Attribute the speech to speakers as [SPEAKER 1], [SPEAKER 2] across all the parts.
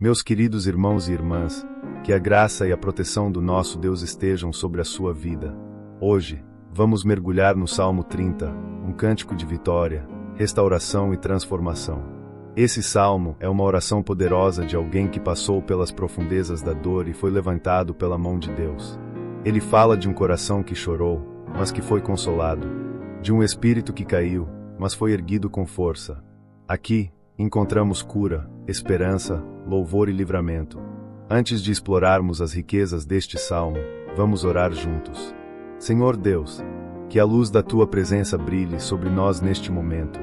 [SPEAKER 1] Meus queridos irmãos e irmãs, que a graça e a proteção do nosso Deus estejam sobre a sua vida. Hoje, vamos mergulhar no Salmo 30, um cântico de vitória, restauração e transformação. Esse salmo é uma oração poderosa de alguém que passou pelas profundezas da dor e foi levantado pela mão de Deus. Ele fala de um coração que chorou, mas que foi consolado, de um espírito que caiu, mas foi erguido com força. Aqui, encontramos cura, esperança, louvor e livramento. Antes de explorarmos as riquezas deste salmo, vamos orar juntos. Senhor Deus, que a luz da Tua presença brilhe sobre nós neste momento.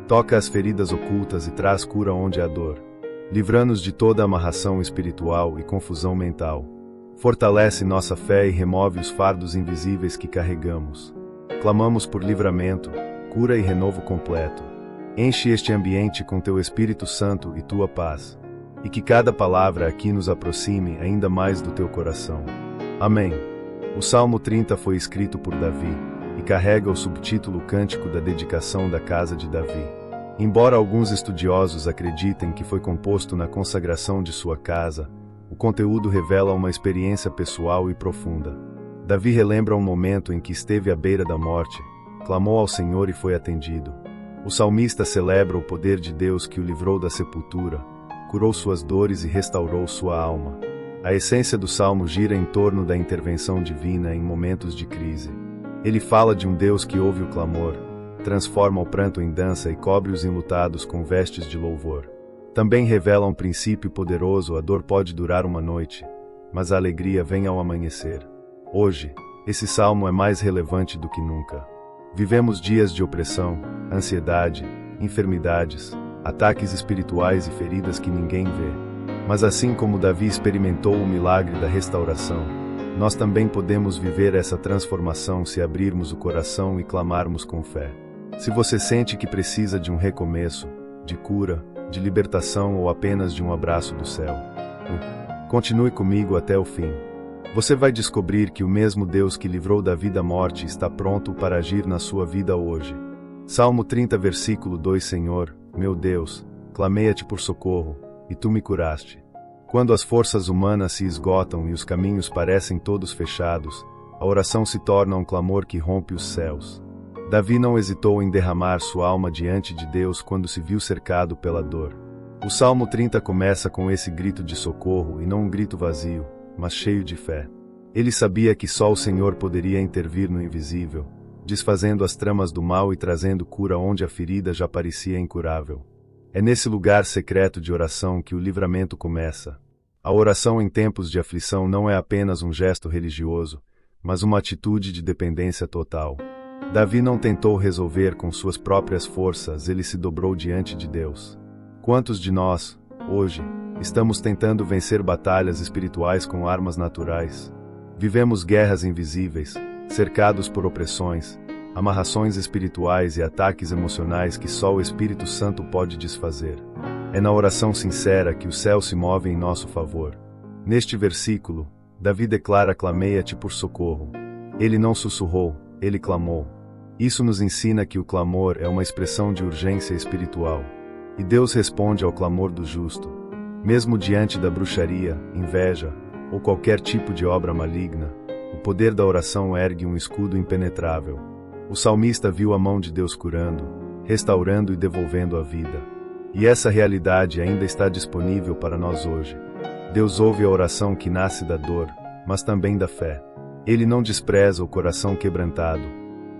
[SPEAKER 1] Toca as feridas ocultas e traz cura onde há dor. Livra-nos de toda amarração espiritual e confusão mental. Fortalece nossa fé e remove os fardos invisíveis que carregamos. Clamamos por livramento, cura e renovo completo. Enche este ambiente com Teu Espírito Santo e Tua paz. E que cada palavra aqui nos aproxime ainda mais do Teu coração. Amém. O Salmo 30 foi escrito por Davi, e carrega o subtítulo Cântico da Dedicação da Casa de Davi. Embora alguns estudiosos acreditem que foi composto na consagração de sua casa, o conteúdo revela uma experiência pessoal e profunda. Davi relembra um momento em que esteve à beira da morte, clamou ao Senhor e foi atendido. O salmista celebra o poder de Deus que o livrou da sepultura, curou suas dores e restaurou sua alma. A essência do salmo gira em torno da intervenção divina em momentos de crise. Ele fala de um Deus que ouve o clamor, transforma o pranto em dança e cobre os enlutados com vestes de louvor. Também revela um princípio poderoso: a dor pode durar uma noite, mas a alegria vem ao amanhecer. Hoje, esse salmo é mais relevante do que nunca. Vivemos dias de opressão, ansiedade, enfermidades, ataques espirituais e feridas que ninguém vê. Mas assim como Davi experimentou o milagre da restauração, nós também podemos viver essa transformação se abrirmos o coração e clamarmos com fé. Se você sente que precisa de um recomeço, de cura, de libertação ou apenas de um abraço do céu, continue comigo até o fim. Você vai descobrir que o mesmo Deus que livrou Davi da morte está pronto para agir na sua vida hoje. Salmo 30, versículo 2: Senhor, meu Deus, clamei a Ti por socorro, e Tu me curaste. Quando as forças humanas se esgotam e os caminhos parecem todos fechados, a oração se torna um clamor que rompe os céus. Davi não hesitou em derramar sua alma diante de Deus quando se viu cercado pela dor. O Salmo 30 começa com esse grito de socorro e não um grito vazio, mas cheio de fé. Ele sabia que só o Senhor poderia intervir no invisível, desfazendo as tramas do mal e trazendo cura onde a ferida já parecia incurável. É nesse lugar secreto de oração que o livramento começa. A oração em tempos de aflição não é apenas um gesto religioso, mas uma atitude de dependência total. Davi não tentou resolver com suas próprias forças, ele se dobrou diante de Deus. Quantos de nós, hoje, estamos tentando vencer batalhas espirituais com armas naturais? Vivemos guerras invisíveis, cercados por opressões, amarrações espirituais e ataques emocionais que só o Espírito Santo pode desfazer. É na oração sincera que o céu se move em nosso favor. Neste versículo, Davi declara: clamei a Ti por socorro. Ele não sussurrou, ele clamou. Isso nos ensina que o clamor é uma expressão de urgência espiritual. E Deus responde ao clamor do justo. Mesmo diante da bruxaria, inveja, ou qualquer tipo de obra maligna, o poder da oração ergue um escudo impenetrável. O salmista viu a mão de Deus curando, restaurando e devolvendo a vida. E essa realidade ainda está disponível para nós hoje. Deus ouve a oração que nasce da dor, mas também da fé. Ele não despreza o coração quebrantado.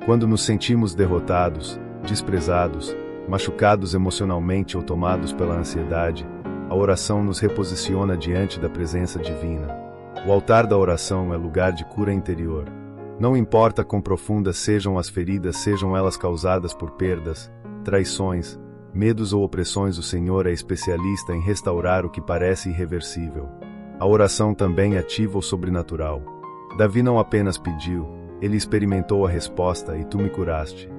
[SPEAKER 1] Quando nos sentimos derrotados, desprezados, machucados emocionalmente ou tomados pela ansiedade, a oração nos reposiciona diante da presença divina. O altar da oração é lugar de cura interior. Não importa quão profundas sejam as feridas, sejam elas causadas por perdas, traições, medos ou opressões, o Senhor é especialista em restaurar o que parece irreversível. A oração também ativa o sobrenatural. Davi não apenas pediu, ele experimentou a resposta: e Tu me curaste.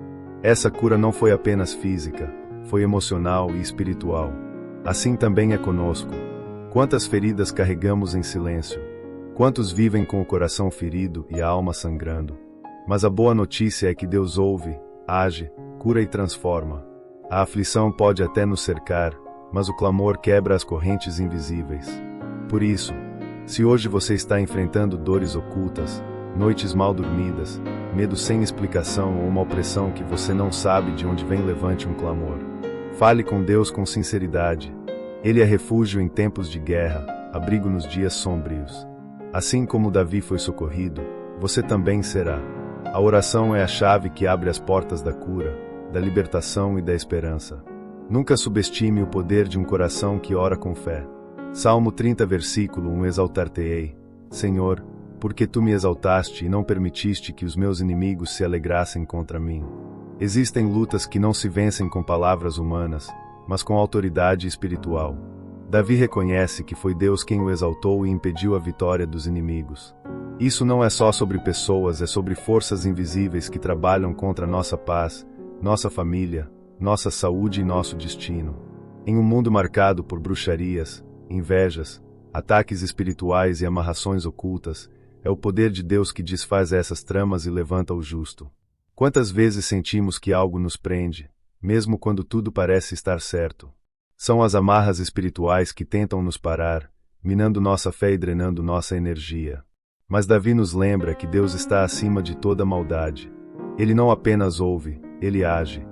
[SPEAKER 1] Essa cura não foi apenas física, foi emocional e espiritual. Assim também é conosco. Quantas feridas carregamos em silêncio? Quantos vivem com o coração ferido e a alma sangrando? Mas a boa notícia é que Deus ouve, age, cura e transforma. A aflição pode até nos cercar, mas o clamor quebra as correntes invisíveis. Por isso, se hoje você está enfrentando dores ocultas, noites mal dormidas, medo sem explicação ou uma opressão que você não sabe de onde vem, levante um clamor. Fale com Deus com sinceridade. Ele é refúgio em tempos de guerra, abrigo nos dias sombrios. Assim como Davi foi socorrido, você também será. A oração é a chave que abre as portas da cura, da libertação e da esperança. Nunca subestime o poder de um coração que ora com fé. Salmo 30, versículo 1: Exaltar-te-ei, Senhor, porque tu me exaltaste e não permitiste que os meus inimigos se alegrassem contra mim. Existem lutas que não se vencem com palavras humanas, mas com autoridade espiritual. Davi reconhece que foi Deus quem o exaltou e impediu a vitória dos inimigos. Isso não é só sobre pessoas, é sobre forças invisíveis que trabalham contra nossa paz, nossa família, nossa saúde e nosso destino. Em um mundo marcado por bruxarias, invejas, ataques espirituais e amarrações ocultas, é o poder de Deus que desfaz essas tramas e levanta o justo. Quantas vezes sentimos que algo nos prende, mesmo quando tudo parece estar certo? São as amarras espirituais que tentam nos parar, minando nossa fé e drenando nossa energia. Mas Davi nos lembra que Deus está acima de toda maldade. Ele não apenas ouve, ele age.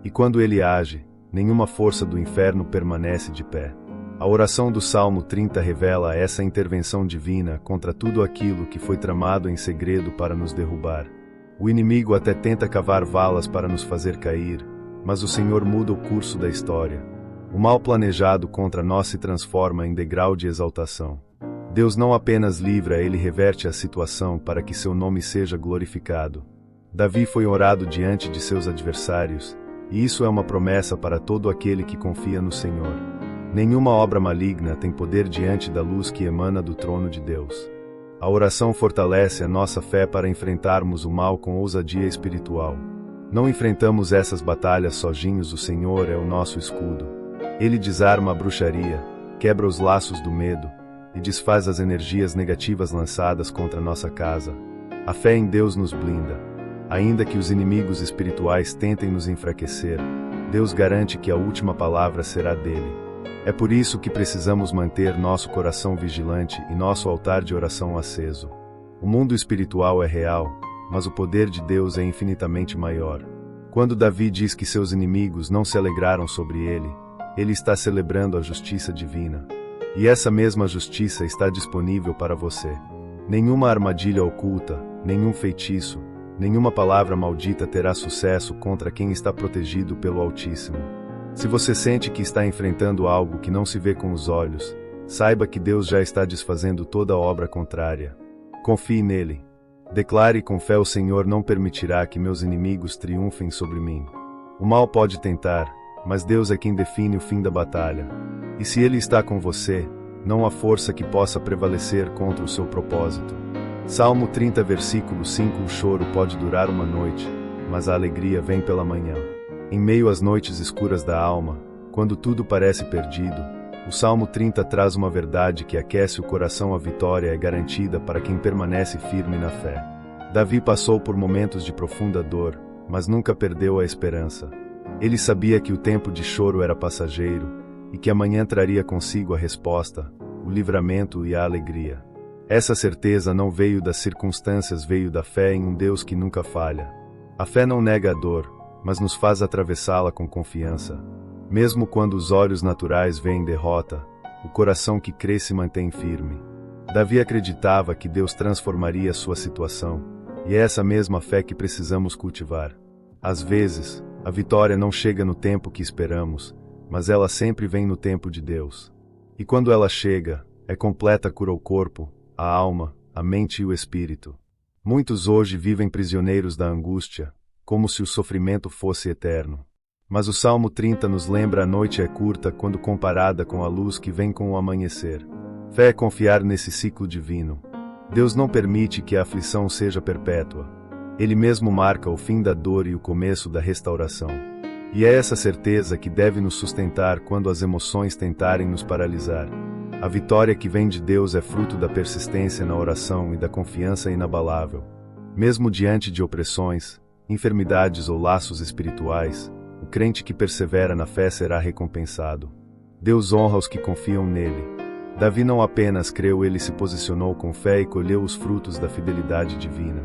[SPEAKER 1] E quando ele age, nenhuma força do inferno permanece de pé. A oração do Salmo 30 revela essa intervenção divina contra tudo aquilo que foi tramado em segredo para nos derrubar. O inimigo até tenta cavar valas para nos fazer cair, mas o Senhor muda o curso da história. O mal planejado contra nós se transforma em degrau de exaltação. Deus não apenas livra, ele reverte a situação para que seu nome seja glorificado. Davi foi orado diante de seus adversários, e isso é uma promessa para todo aquele que confia no Senhor. Nenhuma obra maligna tem poder diante da luz que emana do trono de Deus. A oração fortalece a nossa fé para enfrentarmos o mal com ousadia espiritual. Não enfrentamos essas batalhas sozinhos, o Senhor é o nosso escudo. Ele desarma a bruxaria, quebra os laços do medo e desfaz as energias negativas lançadas contra nossa casa. A fé em Deus nos blinda. Ainda que os inimigos espirituais tentem nos enfraquecer, Deus garante que a última palavra será dele. É por isso que precisamos manter nosso coração vigilante e nosso altar de oração aceso. O mundo espiritual é real, mas o poder de Deus é infinitamente maior. Quando Davi diz que seus inimigos não se alegraram sobre ele, ele está celebrando a justiça divina. E essa mesma justiça está disponível para você. Nenhuma armadilha oculta, nenhum feitiço, nenhuma palavra maldita terá sucesso contra quem está protegido pelo Altíssimo. Se você sente que está enfrentando algo que não se vê com os olhos, saiba que Deus já está desfazendo toda obra contrária. Confie nele. Declare com fé: o Senhor não permitirá que meus inimigos triunfem sobre mim. O mal pode tentar, mas Deus é quem define o fim da batalha. E se Ele está com você, não há força que possa prevalecer contra o seu propósito. Salmo 30, versículo 5: o choro pode durar uma noite, mas a alegria vem pela manhã. Em meio às noites escuras da alma, quando tudo parece perdido, o Salmo 30 traz uma verdade que aquece o coração. A vitória é garantida para quem permanece firme na fé. Davi passou por momentos de profunda dor, mas nunca perdeu a esperança. Ele sabia que o tempo de choro era passageiro, e que amanhã traria consigo a resposta, o livramento e a alegria. Essa certeza não veio das circunstâncias, veio da fé em um Deus que nunca falha. A fé não nega a dor, mas nos faz atravessá-la com confiança. Mesmo quando os olhos naturais veem derrota, o coração que crê se mantém firme. Davi acreditava que Deus transformaria sua situação, e é essa mesma fé que precisamos cultivar. Às vezes, a vitória não chega no tempo que esperamos, mas ela sempre vem no tempo de Deus. E quando ela chega, é completa, cura o corpo, a alma, a mente e o espírito. Muitos hoje vivem prisioneiros da angústia, como se o sofrimento fosse eterno. Mas o Salmo 30 nos lembra: a noite é curta quando comparada com a luz que vem com o amanhecer. Fé é confiar nesse ciclo divino. Deus não permite que a aflição seja perpétua. Ele mesmo marca o fim da dor e o começo da restauração. E é essa certeza que deve nos sustentar quando as emoções tentarem nos paralisar. A vitória que vem de Deus é fruto da persistência na oração e da confiança inabalável. Mesmo diante de opressões, enfermidades ou laços espirituais, o crente que persevera na fé será recompensado. Deus honra os que confiam nele. Davi não apenas creu, ele se posicionou com fé e colheu os frutos da fidelidade divina.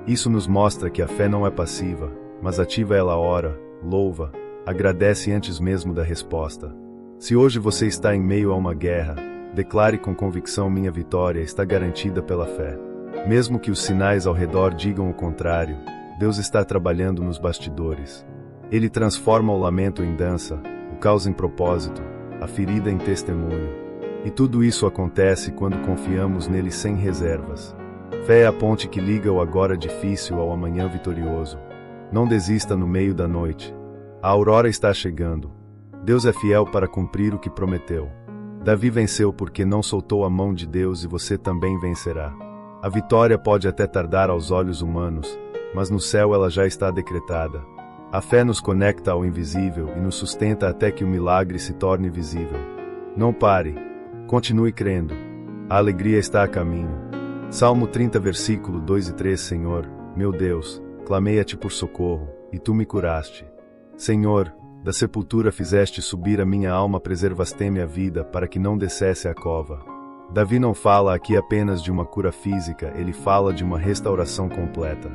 [SPEAKER 1] Isso nos mostra que a fé não é passiva, mas ativa. Ela ora, louva, agradece antes mesmo da resposta. Se hoje você está em meio a uma guerra, declare com convicção: minha vitória está garantida pela fé. Mesmo que os sinais ao redor digam o contrário, Deus está trabalhando nos bastidores. Ele transforma o lamento em dança, o caos em propósito, a ferida em testemunho. E tudo isso acontece quando confiamos nele sem reservas. Fé é a ponte que liga o agora difícil ao amanhã vitorioso. Não desista no meio da noite. A aurora está chegando. Deus é fiel para cumprir o que prometeu. Davi venceu porque não soltou a mão de Deus, e você também vencerá. A vitória pode até tardar aos olhos humanos, mas no céu ela já está decretada. A fé nos conecta ao invisível e nos sustenta até que o milagre se torne visível. Não pare. Continue crendo. A alegria está a caminho. Salmo 30, versículo 2 e 3. Senhor, meu Deus, clamei a ti por socorro, e tu me curaste. Senhor, da sepultura fizeste subir a minha alma, preservaste-me a vida, para que não descesse à cova. Davi não fala aqui apenas de uma cura física, ele fala de uma restauração completa.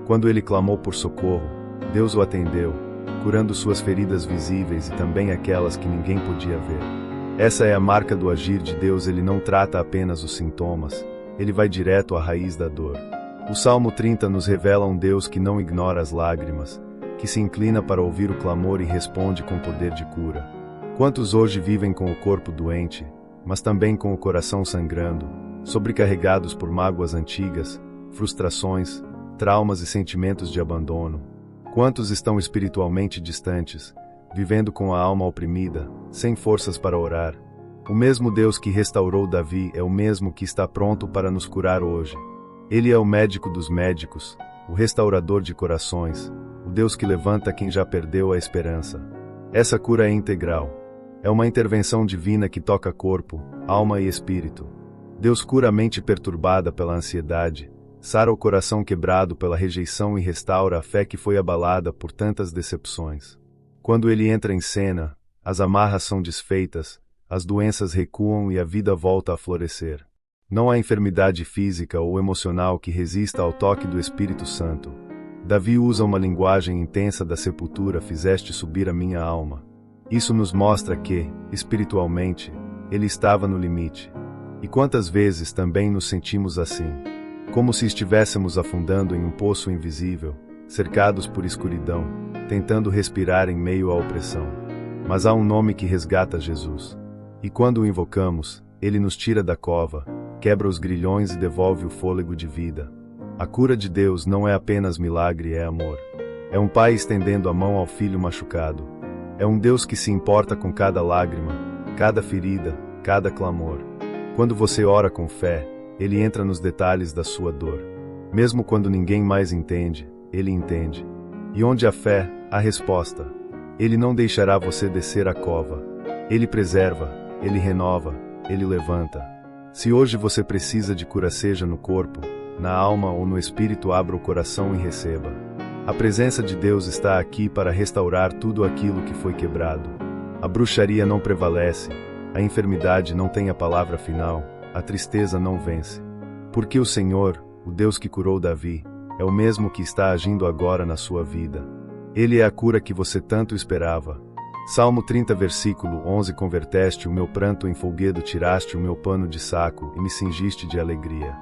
[SPEAKER 1] Quando ele clamou por socorro, Deus o atendeu, curando suas feridas visíveis e também aquelas que ninguém podia ver. Essa é a marca do agir de Deus. Ele não trata apenas os sintomas, ele vai direto à raiz da dor. O Salmo 30 nos revela um Deus que não ignora as lágrimas, que se inclina para ouvir o clamor e responde com poder de cura. Quantos hoje vivem com o corpo doente, mas também com o coração sangrando, sobrecarregados por mágoas antigas, frustrações, traumas e sentimentos de abandono? Quantos estão espiritualmente distantes, vivendo com a alma oprimida, sem forças para orar? O mesmo Deus que restaurou Davi é o mesmo que está pronto para nos curar hoje. Ele é o médico dos médicos, o restaurador de corações, o Deus que levanta quem já perdeu a esperança. Essa cura é integral. É uma intervenção divina que toca corpo, alma e espírito. Deus cura a mente perturbada pela ansiedade, sara o coração quebrado pela rejeição e restaura a fé que foi abalada por tantas decepções. Quando ele entra em cena, as amarras são desfeitas, as doenças recuam e a vida volta a florescer. Não há enfermidade física ou emocional que resista ao toque do Espírito Santo. Davi usa uma linguagem intensa: da sepultura fizeste subir a minha alma. Isso nos mostra que, espiritualmente, ele estava no limite. E quantas vezes também nos sentimos assim? Como se estivéssemos afundando em um poço invisível, cercados por escuridão, tentando respirar em meio à opressão. Mas há um nome que resgata: Jesus. E quando o invocamos, ele nos tira da cova, quebra os grilhões e devolve o fôlego de vida. A cura de Deus não é apenas milagre, é amor. É um pai estendendo a mão ao filho machucado. É um Deus que se importa com cada lágrima, cada ferida, cada clamor. Quando você ora com fé, ele entra nos detalhes da sua dor. Mesmo quando ninguém mais entende, ele entende. E onde há fé, há resposta. Ele não deixará você descer a cova. Ele preserva, ele renova, ele levanta. Se hoje você precisa de cura, seja no corpo, na alma ou no espírito, abra o coração e receba. A presença de Deus está aqui para restaurar tudo aquilo que foi quebrado. A bruxaria não prevalece, a enfermidade não tem a palavra final, a tristeza não vence. Porque o Senhor, o Deus que curou Davi, é o mesmo que está agindo agora na sua vida. Ele é a cura que você tanto esperava. Salmo 30, versículo 11. Converteste o meu pranto em folguedo, tiraste o meu pano de saco e me cingiste de alegria.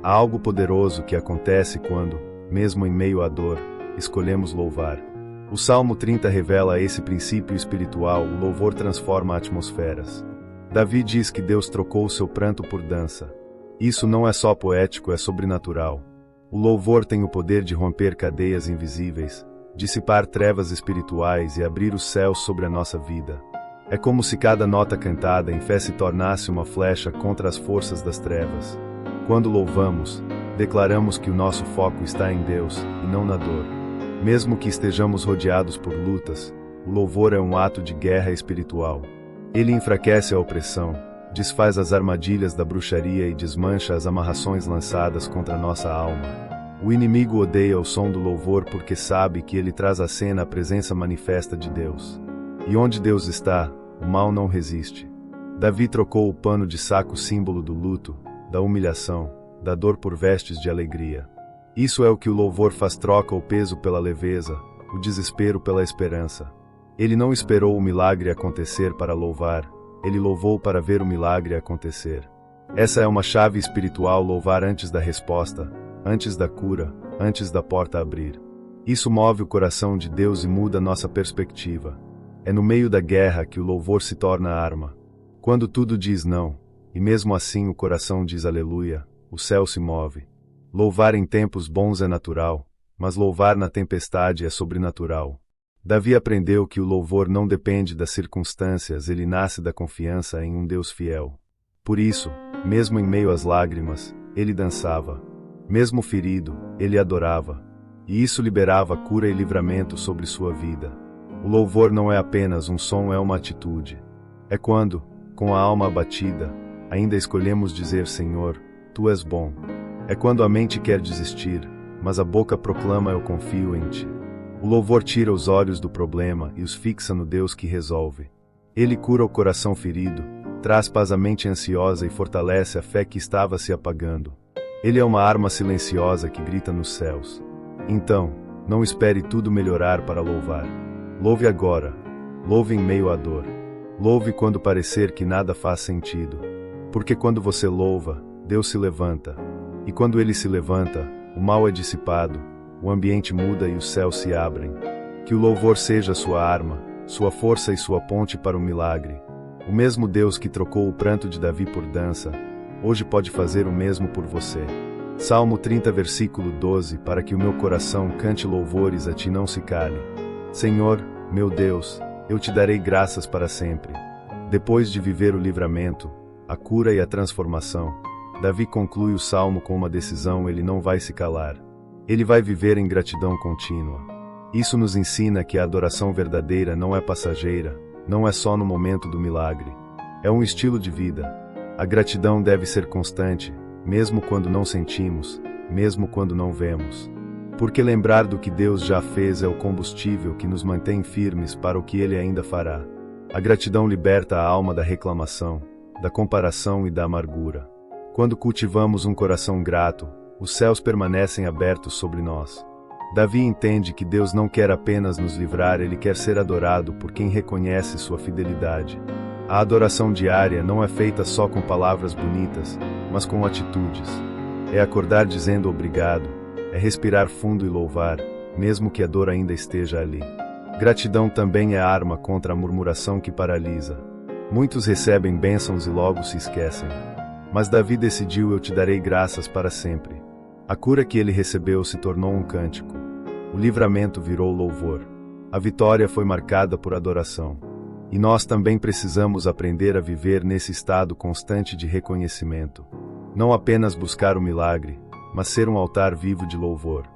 [SPEAKER 1] Há algo poderoso que acontece quando, mesmo em meio à dor, escolhemos louvar. O Salmo 30 revela esse princípio espiritual: o louvor transforma atmosferas. Davi diz que Deus trocou o seu pranto por dança. Isso não é só poético, é sobrenatural. O louvor tem o poder de romper cadeias invisíveis, dissipar trevas espirituais e abrir os céus sobre a nossa vida. É como se cada nota cantada em fé se tornasse uma flecha contra as forças das trevas. Quando louvamos, declaramos que o nosso foco está em Deus e não na dor. Mesmo que estejamos rodeados por lutas, o louvor é um ato de guerra espiritual. Ele enfraquece a opressão, desfaz as armadilhas da bruxaria e desmancha as amarrações lançadas contra nossa alma. O inimigo odeia o som do louvor porque sabe que ele traz à cena a presença manifesta de Deus. E onde Deus está, o mal não resiste. Davi trocou o pano de saco, símbolo do luto, da humilhação, da dor, por vestes de alegria. Isso é o que o louvor faz: troca o peso pela leveza, o desespero pela esperança. Ele não esperou o milagre acontecer para louvar, ele louvou para ver o milagre acontecer. Essa é uma chave espiritual: louvar antes da resposta, antes da cura, antes da porta abrir. Isso move o coração de Deus e muda nossa perspectiva. É no meio da guerra que o louvor se torna arma. Quando tudo diz não, e mesmo assim o coração diz aleluia, o céu se move. Louvar em tempos bons é natural, mas louvar na tempestade é sobrenatural. Davi aprendeu que o louvor não depende das circunstâncias, ele nasce da confiança em um Deus fiel. Por isso, mesmo em meio às lágrimas, ele dançava. Mesmo ferido, ele adorava. E isso liberava cura e livramento sobre sua vida. O louvor não é apenas um som, é uma atitude. É quando, com a alma abatida, ainda escolhemos dizer: Senhor, Tu és bom. É quando a mente quer desistir, mas a boca proclama: eu confio em Ti. O louvor tira os olhos do problema e os fixa no Deus que resolve. Ele cura o coração ferido, traz paz à mente ansiosa e fortalece a fé que estava se apagando. Ele é uma arma silenciosa que grita nos céus. Então, não espere tudo melhorar para louvar. Louve agora. Louve em meio à dor. Louve quando parecer que nada faz sentido. Porque quando você louva, Deus se levanta. E quando Ele se levanta, o mal é dissipado, o ambiente muda e os céus se abrem. Que o louvor seja sua arma, sua força e sua ponte para o milagre. O mesmo Deus que trocou o pranto de Davi por dança, hoje pode fazer o mesmo por você. Salmo 30, versículo 12: para que o meu coração cante louvores a Ti, não se cale. Senhor, meu Deus, eu Te darei graças para sempre. Depois de viver o livramento, a cura e a transformação, Davi conclui o salmo com uma decisão: ele não vai se calar. Ele vai viver em gratidão contínua. Isso nos ensina que a adoração verdadeira não é passageira, não é só no momento do milagre. É um estilo de vida. A gratidão deve ser constante, mesmo quando não sentimos, mesmo quando não vemos. Porque lembrar do que Deus já fez é o combustível que nos mantém firmes para o que Ele ainda fará. A gratidão liberta a alma da reclamação, da comparação e da amargura. Quando cultivamos um coração grato, os céus permanecem abertos sobre nós. Davi entende que Deus não quer apenas nos livrar, Ele quer ser adorado por quem reconhece sua fidelidade. A adoração diária não é feita só com palavras bonitas, mas com atitudes. É acordar dizendo obrigado, é respirar fundo e louvar, mesmo que a dor ainda esteja ali. Gratidão também é arma contra a murmuração que paralisa. Muitos recebem bênçãos e logo se esquecem. Mas Davi decidiu: eu Te darei graças para sempre. A cura que ele recebeu se tornou um cântico. O livramento virou louvor. A vitória foi marcada por adoração. E nós também precisamos aprender a viver nesse estado constante de reconhecimento. Não apenas buscar o milagre, mas ser um altar vivo de louvor.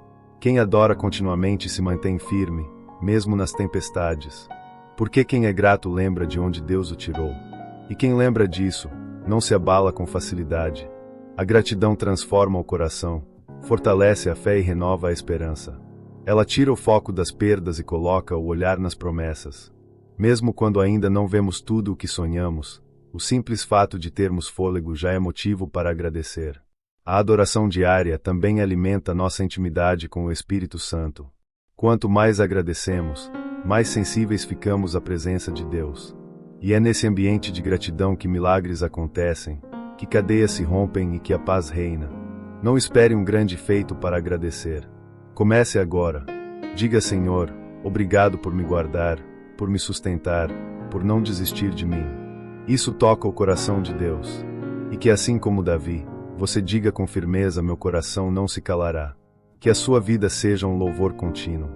[SPEAKER 1] Quem adora continuamente se mantém firme, mesmo nas tempestades. Porque quem é grato lembra de onde Deus o tirou. E quem lembra disso, não se abala com facilidade. A gratidão transforma o coração, fortalece a fé e renova a esperança. Ela tira o foco das perdas e coloca o olhar nas promessas. Mesmo quando ainda não vemos tudo o que sonhamos, o simples fato de termos fôlego já é motivo para agradecer. A adoração diária também alimenta nossa intimidade com o Espírito Santo. Quanto mais agradecemos, mais sensíveis ficamos à presença de Deus. E é nesse ambiente de gratidão que milagres acontecem, que cadeias se rompem e que a paz reina. Não espere um grande feito para agradecer. Comece agora. Diga: Senhor, obrigado por me guardar, por me sustentar, por não desistir de mim. Isso toca o coração de Deus. E que assim como Davi, você diga com firmeza: meu coração não se calará. Que a sua vida seja um louvor contínuo.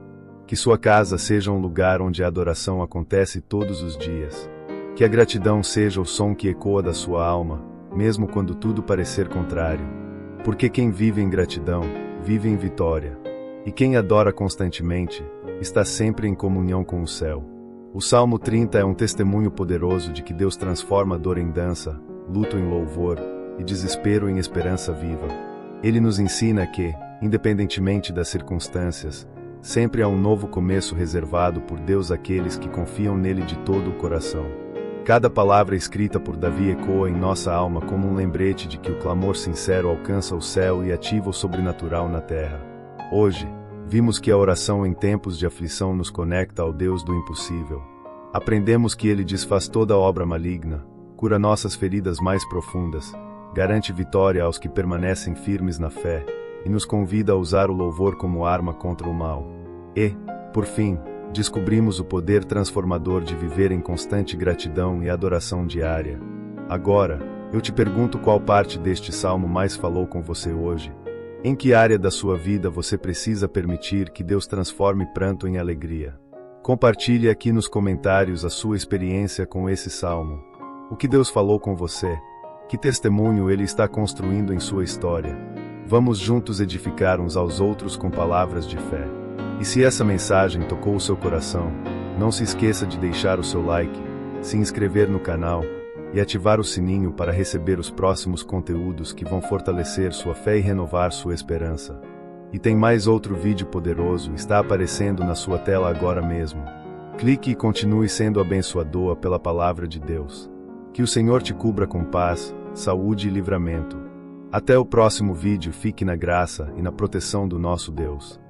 [SPEAKER 1] Que sua casa seja um lugar onde a adoração acontece todos os dias. Que a gratidão seja o som que ecoa da sua alma, mesmo quando tudo parecer contrário. Porque quem vive em gratidão, vive em vitória. E quem adora constantemente, está sempre em comunhão com o céu. O Salmo 30 é um testemunho poderoso de que Deus transforma dor em dança, luto em louvor e desespero em esperança viva. Ele nos ensina que, independentemente das circunstâncias, sempre há um novo começo reservado por Deus àqueles que confiam nele de todo o coração. Cada palavra escrita por Davi ecoa em nossa alma como um lembrete de que o clamor sincero alcança o céu e ativa o sobrenatural na terra. Hoje, vimos que a oração em tempos de aflição nos conecta ao Deus do impossível. Aprendemos que Ele desfaz toda obra maligna, cura nossas feridas mais profundas, garante vitória aos que permanecem firmes na fé, e nos convida a usar o louvor como arma contra o mal. E, por fim, descobrimos o poder transformador de viver em constante gratidão e adoração diária. Agora, eu te pergunto qual parte deste salmo mais falou com você hoje. Em que área da sua vida você precisa permitir que Deus transforme pranto em alegria? Compartilhe aqui nos comentários a sua experiência com esse salmo. O que Deus falou com você? Que testemunho Ele está construindo em sua história? Vamos juntos edificar uns aos outros com palavras de fé. E se essa mensagem tocou o seu coração, não se esqueça de deixar o seu like, se inscrever no canal e ativar o sininho para receber os próximos conteúdos que vão fortalecer sua fé e renovar sua esperança. E tem mais outro vídeo poderoso, está aparecendo na sua tela agora mesmo. Clique e continue sendo abençoado pela palavra de Deus. Que o Senhor te cubra com paz, saúde e livramento. Até o próximo vídeo, fique na graça e na proteção do nosso Deus.